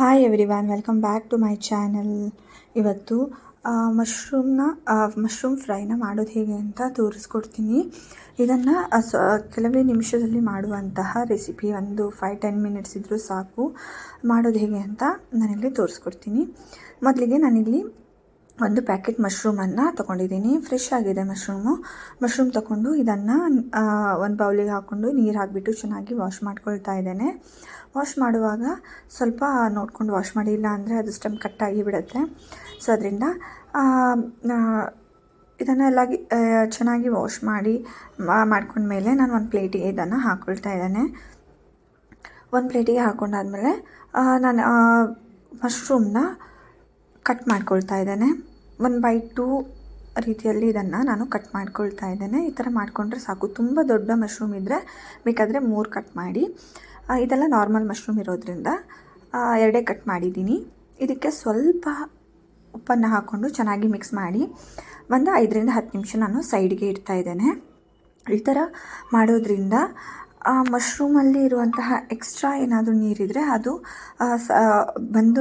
Hi everyone, welcome back to my channel. ಇವತ್ತು mushroom ಫ್ರೈನ ಮಾಡೋದು ಹೇಗೆ ಅಂತ ತೋರಿಸ್ಕೊಡ್ತೀನಿ. ಇದನ್ನು ಕೆಲವೇ ನಿಮಿಷದಲ್ಲಿ ಮಾಡುವಂತಹ ರೆಸಿಪಿ. ಒಂದು 5-10 ಮಿನಿಟ್ಸ್ ಇದ್ದರೂ ಸಾಕು. ಮಾಡೋದು ಹೇಗೆ ಅಂತ ನಾನಿಲ್ಲಿ ತೋರಿಸ್ಕೊಡ್ತೀನಿ. ಮೊದಲಿಗೆ ನಾನಿಲ್ಲಿ ಒಂದು ಪ್ಯಾಕೆಟ್ ಮಶ್ರೂಮನ್ನು ತೊಗೊಂಡಿದ್ದೀನಿ. ಫ್ರೆಶ್ ಆಗಿದೆ ಮಶ್ರೂಮ್ ತೊಗೊಂಡು ಇದನ್ನು ಒಂದು ಬೌಲಿಗೆ ಹಾಕ್ಕೊಂಡು ನೀರು ಹಾಕಿಬಿಟ್ಟು ಚೆನ್ನಾಗಿ ವಾಶ್ ಮಾಡ್ಕೊಳ್ತಾ ಇದ್ದೇನೆ. ವಾಶ್ ಮಾಡುವಾಗ ಸ್ವಲ್ಪ ನೋಡ್ಕೊಂಡು ವಾಶ್ ಮಾಡಿ, ಇಲ್ಲ ಅಂದರೆ ಅದು ಸ್ಟೆಮ್ ಕಟ್ಟಾಗಿ ಬಿಡುತ್ತೆ. ಸೊ ಅದರಿಂದ ಇದನ್ನೆಲ್ಲ ಚೆನ್ನಾಗಿ ವಾಶ್ ಮಾಡ್ಕೊಂಡ್ಮೇಲೆ ನಾನು ಒಂದು ಪ್ಲೇಟಿಗೆ ಇದನ್ನು ಹಾಕ್ಕೊಳ್ತಾ ಇದ್ದೇನೆ. ಒಂದು ಪ್ಲೇಟಿಗೆ ಹಾಕ್ಕೊಂಡಾದ್ಮೇಲೆ ನಾನು ಮಶ್ರೂಮ್ನ ಕಟ್ ಮಾಡ್ಕೊಳ್ತಾ ಇದ್ದೇನೆ. 1/2 ರೀತಿಯಲ್ಲಿ ಇದನ್ನು ನಾನು ಕಟ್ ಮಾಡ್ಕೊಳ್ತಾ ಇದ್ದೇನೆ. ಈ ಥರ ಮಾಡಿಕೊಂಡ್ರೆ ಸಾಕು. ತುಂಬ ದೊಡ್ಡ ಮಶ್ರೂಮ್ ಇದ್ದರೆ ಬೇಕಾದರೆ 3 ಕಟ್ ಮಾಡಿ. ಇದೆಲ್ಲ ನಾರ್ಮಲ್ ಮಶ್ರೂಮ್ ಇರೋದ್ರಿಂದ 2 ಕಟ್ ಮಾಡಿದ್ದೀನಿ. ಇದಕ್ಕೆ ಸ್ವಲ್ಪ ಉಪ್ಪನ್ನು ಹಾಕ್ಕೊಂಡು ಚೆನ್ನಾಗಿ ಮಿಕ್ಸ್ ಮಾಡಿ ಒಂದು 5-10 ನಿಮಿಷ ನಾನು ಸೈಡ್ಗೆ ಇಡ್ತಾ ಇದ್ದೇನೆ. ಈ ಥರ ಮಾಡೋದ್ರಿಂದ ಮಶ್ರೂಮಲ್ಲಿ ಇರುವಂತಹ ಎಕ್ಸ್ಟ್ರಾ ಏನಾದರೂ ನೀರಿದ್ದರೆ ಅದು ಬಂದು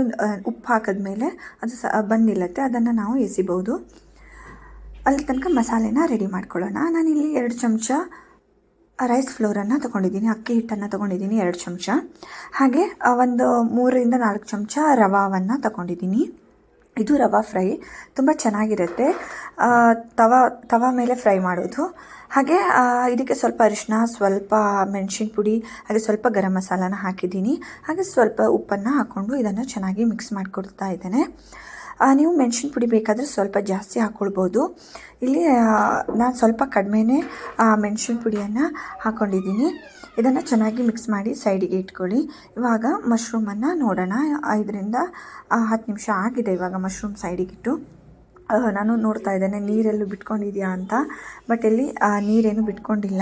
ಉಪ್ಪು ಹಾಕಿದ್ಮೇಲೆ ಅದು ಬಂದಿಲ್ಲತ್ತೆ, ಅದನ್ನು ನಾವು ಎಸಿಬೋದು. ಅಲ್ಲಿ ತನಕ ಮಸಾಲೆನ ರೆಡಿ ಮಾಡ್ಕೊಳ್ಳೋಣ. ನಾನಿಲ್ಲಿ 2 ಚಮಚ ರೈಸ್ ಫ್ಲೋರನ್ನು ತೊಗೊಂಡಿದ್ದೀನಿ, ಅಕ್ಕಿ ಹಿಟ್ಟನ್ನು ತೊಗೊಂಡಿದ್ದೀನಿ 2 ಚಮಚ. ಹಾಗೆ ಒಂದು 3-4 ಚಮಚ ರವಾವನ್ನು ತೊಗೊಂಡಿದ್ದೀನಿ. ಇದು ರವಾ ಫ್ರೈ ತುಂಬ ಚೆನ್ನಾಗಿರುತ್ತೆ, ತವಾ ಮೇಲೆ ಫ್ರೈ ಮಾಡೋದು. ಹಾಗೆ ಇದಕ್ಕೆ ಸ್ವಲ್ಪ ಅರಿಶಿನ, ಸ್ವಲ್ಪ ಮೆಣಸಿನ ಪುಡಿ, ಹಾಗೆ ಸ್ವಲ್ಪ ಗರಂ ಮಸಾಲಾನ ಹಾಕಿದ್ದೀನಿ. ಹಾಗೆ ಸ್ವಲ್ಪ ಉಪ್ಪನ್ನು ಹಾಕ್ಕೊಂಡು ಇದನ್ನು ಚೆನ್ನಾಗಿ ಮಿಕ್ಸ್ ಮಾಡಿಕೊಡ್ತಾ ಇದ್ದೇನೆ. ನೀವು ಮೆಣಸಿನ ಪುಡಿ ಬೇಕಾದರೆ ಸ್ವಲ್ಪ ಜಾಸ್ತಿ ಹಾಕ್ಕೊಳ್ಬೋದು. ಇಲ್ಲಿ ನಾನು ಸ್ವಲ್ಪ ಕಡಿಮೆನೇ ಮೆಣಸಿನ ಪುಡಿಯನ್ನು ಹಾಕ್ಕೊಂಡಿದ್ದೀನಿ. ಇದನ್ನು ಚೆನ್ನಾಗಿ ಮಿಕ್ಸ್ ಮಾಡಿ ಸೈಡಿಗೆ ಇಟ್ಕೊಳ್ಳಿ. ಇವಾಗ ಮಶ್ರೂಮನ್ನು ನೋಡೋಣ. 5-10 ನಿಮಿಷ ಆಗಿದೆ ಇವಾಗ ಮಶ್ರೂಮ್ ಸೈಡಿಗಿಟ್ಟು. ನಾನು ನೋಡ್ತಾ ಇದ್ದೇನೆ ನೀರೆಲ್ಲೂ ಬಿಟ್ಕೊಂಡಿದೆಯಾ ಅಂತ, ಬಟ್ ಇಲ್ಲಿ ನೀರೇನು ಬಿಟ್ಕೊಂಡಿಲ್ಲ.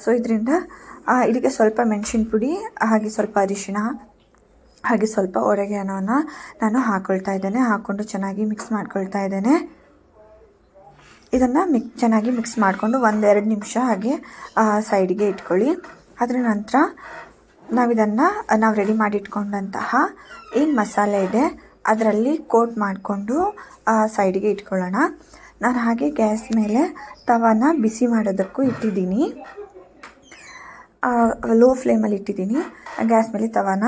ಸೊ ಇದರಿಂದ ಇದಕ್ಕೆ ಸ್ವಲ್ಪ ಮೆಣಸಿನ ಪುಡಿ, ಹಾಗೆ ಸ್ವಲ್ಪ ಅರಿಶಿಣ, ಹಾಗೆ ಸ್ವಲ್ಪ ಒರೆಗಾನೋನ ನಾನು ಹಾಕ್ಕೊಳ್ತಾ ಇದ್ದೇನೆ. ಹಾಕ್ಕೊಂಡು ಚೆನ್ನಾಗಿ ಮಿಕ್ಸ್ ಮಾಡ್ಕೊಳ್ತಾ ಇದ್ದೇನೆ. ಇದನ್ನು ಚೆನ್ನಾಗಿ ಮಿಕ್ಸ್ ಮಾಡಿಕೊಂಡು 1-2 ನಿಮಿಷ ಹಾಗೆ ಸೈಡಿಗೆ ಇಟ್ಕೊಳ್ಳಿ. ಅದರ ನಂತರ ನಾವು ರೆಡಿ ಮಾಡಿ ಇಟ್ಕೊಂಡಂತಹ ಏನು ಮಸಾಲೆ ಇದೆ ಅದರಲ್ಲಿ ಕೋಟ್ ಮಾಡಿಕೊಂಡು ಸೈಡಿಗೆ ಇಟ್ಕೊಳ್ಳೋಣ. ನಾನು ಹಾಗೆ ಗ್ಯಾಸ್ ಮೇಲೆ ತವಾನ ಬಿಸಿ ಮಾಡೋದಕ್ಕೂ ಇಟ್ಟಿದ್ದೀನಿ. ಲೋ ಫ್ಲೇಮಲ್ಲಿ ಇಟ್ಟಿದ್ದೀನಿ ಗ್ಯಾಸ್ ಮೇಲೆ ತವಾನ.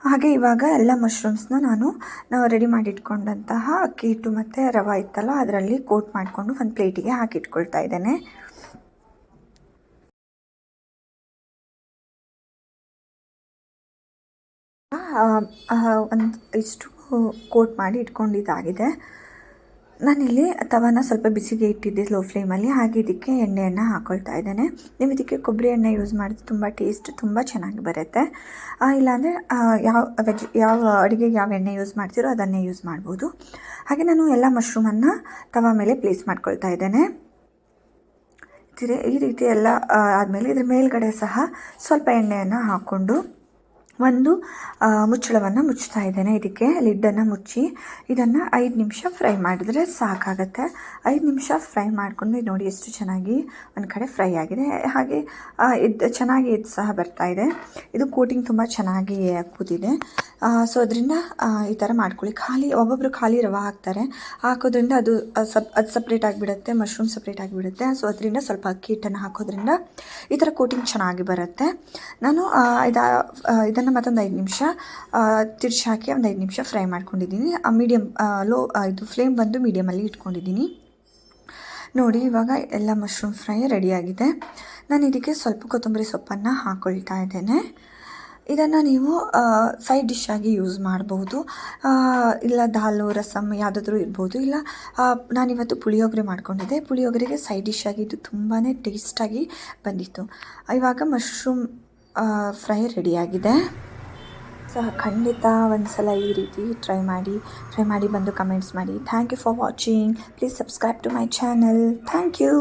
ಹಾಗೆ ಇವಾಗ ಎಲ್ಲ ಮಶ್ರೂಮ್ಸ್ನ ನಾವು ರೆಡಿ ಮಾಡಿ ಇಟ್ಕೊಂಡಂತಹ ಅಕ್ಕಿ ಹಿಟ್ಟು ಮತ್ತು ರವೆ ಇತ್ತಲ್ಲ ಅದರಲ್ಲಿ ಕೋಟ್ ಮಾಡಿಕೊಂಡು ಒಂದು ಪ್ಲೇಟಿಗೆ ಹಾಕಿಟ್ಕೊಳ್ತಾ ಇದ್ದೇನೆ. ಇಷ್ಟು ಕೋಟ್ ಮಾಡಿ ಇಟ್ಕೊಂಡಿದ್ದಾಗಿದೆ. ನಾನಿಲ್ಲಿ ತವಾನ ಸ್ವಲ್ಪ ಬಿಸಿಗೆ ಇಟ್ಟಿದ್ದೆ ಲೋ ಫ್ಲೇಮಲ್ಲಿ. ಹಾಗೆ ಇದಕ್ಕೆ ಎಣ್ಣೆಯನ್ನು ಹಾಕ್ಕೊಳ್ತಾ ಇದ್ದೇನೆ. ನೀವು ಇದಕ್ಕೆ ಕೊಬ್ಬರಿ ಎಣ್ಣೆ ಯೂಸ್ ಮಾಡಿದ್ರೆ ತುಂಬ ಟೇಸ್ಟ್ ತುಂಬ ಚೆನ್ನಾಗಿ ಬರುತ್ತೆ. ಇಲ್ಲಾಂದರೆ ಯಾವ ಅಡುಗೆಗೆ ಯಾವ ಎಣ್ಣೆ ಯೂಸ್ ಮಾಡ್ತೀರೋ ಅದನ್ನೇ ಯೂಸ್ ಮಾಡ್ಬೋದು. ಹಾಗೆ ನಾನು ಎಲ್ಲ ಮಶ್ರೂಮನ್ನು ತವಾ ಮೇಲೆ ಪ್ಲೇಸ್ ಮಾಡ್ಕೊಳ್ತಾ ಇದ್ದೇನೆ. ಈ ರೀತಿ ಎಲ್ಲ ಆದಮೇಲೆ ಇದ್ರ ಮೇಲ್ಗಡೆ ಸಹ ಸ್ವಲ್ಪ ಎಣ್ಣೆಯನ್ನು ಹಾಕ್ಕೊಂಡು ಒಂದು ಮುಚ್ಚಳವನ್ನು ಮುಚ್ತಾ ಇದ್ದೇನೆ. ಇದಕ್ಕೆ ಲಿಡ್ಡನ್ನು ಮುಚ್ಚಿ ಇದನ್ನು 5 ನಿಮಿಷ ಫ್ರೈ ಮಾಡಿದರೆ ಸಾಕಾಗತ್ತೆ. 5 ನಿಮಿಷ ಫ್ರೈ ಮಾಡಿಕೊಂಡು ನೋಡಿ ಎಷ್ಟು ಚೆನ್ನಾಗಿ ಒಂದು ಕಡೆ ಫ್ರೈ ಆಗಿದೆ. ಹಾಗೆ ಚೆನ್ನಾಗಿ ಇದು ಸಹ ಬರ್ತಾ ಇದೆ. ಇದು ಕೋಟಿಂಗ್ ತುಂಬ ಚೆನ್ನಾಗಿ ಕೂತಿದೆ. ಸೊ ಅದರಿಂದ ಈ ಥರ ಮಾಡ್ಕೊಳ್ಳಿ. ಒಬ್ಬೊಬ್ಬರು ಖಾಲಿ ರವೆ ಹಾಕೋದ್ರಿಂದ ಅದು ಸಪ್ರೇಟ್ ಆಗಿಬಿಡುತ್ತೆ, ಮಶ್ರೂಮ್ ಸಪ್ರೇಟ್ ಆಗಿಬಿಡುತ್ತೆ. ಸೊ ಅದರಿಂದ ಸ್ವಲ್ಪ ಅಕ್ಕಿ ಹಿಟ್ಟನ್ನು ಹಾಕೋದ್ರಿಂದ ಈ ಥರ ಕೋಟಿಂಗ್ ಚೆನ್ನಾಗಿ ಬರುತ್ತೆ. ನಾನು ಇದನ್ನು ಮತ್ತೊಂದು 5 ನಿಮಿಷ ತಿರ್ಚಿ ಹಾಕಿ ಒಂದು 5 ನಿಮಿಷ ಫ್ರೈ ಮಾಡ್ಕೊಂಡಿದ್ದೀನಿ. ಇದು ಫ್ಲೇಮ್ ಬಂದು ಮೀಡಿಯಮಲ್ಲಿ ಇಟ್ಕೊಂಡಿದ್ದೀನಿ. ನೋಡಿ ಇವಾಗ ಎಲ್ಲ ಮಶ್ರೂಮ್ ಫ್ರೈ ರೆಡಿಯಾಗಿದೆ. ನಾನು ಇದಕ್ಕೆ ಸ್ವಲ್ಪ ಕೊತ್ತಂಬರಿ ಸೊಪ್ಪನ್ನು ಹಾಕ್ಕೊಳ್ತಾ ಇದ್ದೇನೆ. ಇದನ್ನು ನೀವು ಸೈಡ್ ಡಿಶ್ ಆಗಿ ಯೂಸ್ ಮಾಡ್ಬೋದು, ಇಲ್ಲ ದಾಲು ರಸಮ್ ಯಾವುದಾದ್ರೂ ಇರ್ಬೋದು. ಇಲ್ಲ ನಾನಿವತ್ತು ಪುಳಿಯೋಗರೆ ಮಾಡ್ಕೊಂಡಿದ್ದೆ. ಪುಳಿಯೋಗರೆಗೆ ಸೈಡ್ ಡಿಶ್ ಆಗಿ ಇದು ತುಂಬಾ ಟೇಸ್ಟಾಗಿ ಬಂದಿತ್ತು. ಇವಾಗ ಮಶ್ರೂಮ್ ಫ್ರೈ ರೆಡಿಯಾಗಿದೆ. ಸೊ ಖಂಡಿತ ಒಂದು ಸಲ ಈ ರೀತಿ ಟ್ರೈ ಮಾಡಿ ಬಂದು ಕಮೆಂಟ್ಸ್ ಮಾಡಿ. Thank you for watching. Please subscribe to my channel. Thank you.